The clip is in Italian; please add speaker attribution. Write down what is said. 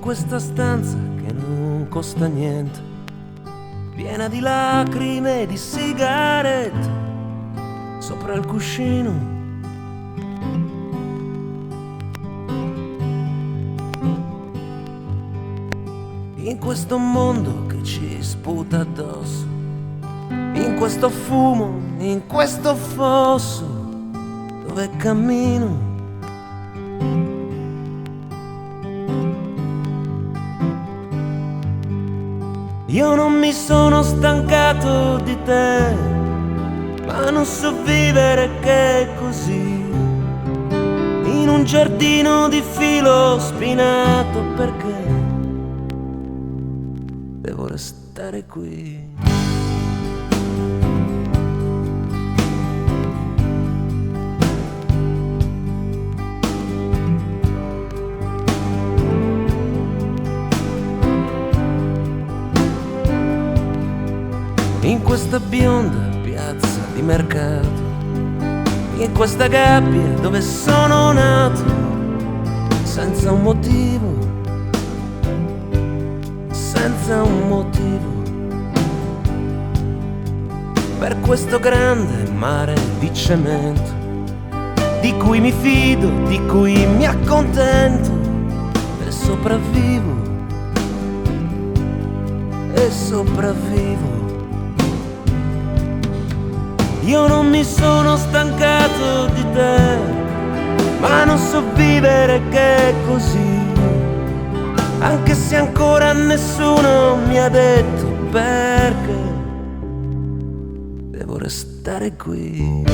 Speaker 1: questa stanza che non costa niente, piena di lacrime e di sigarette sopra il cuscino. In questo mondo che ci sputa addosso, in questo fumo, in questo fosso dove cammino. Io non mi sono stancato di te, ma non so vivere che è così, in un giardino di filo spinato, perché devo restare qui. In questa bionda piazza di mercato, in questa gabbia dove sono nato, senza un motivo, senza un motivo, per questo grande mare di cemento, di cui mi fido, di cui mi accontento e sopravvivo, e sopravvivo. Io non mi sono stancato di te, ma non so vivere che è così, anche se ancora nessuno mi ha detto perché devo restare qui.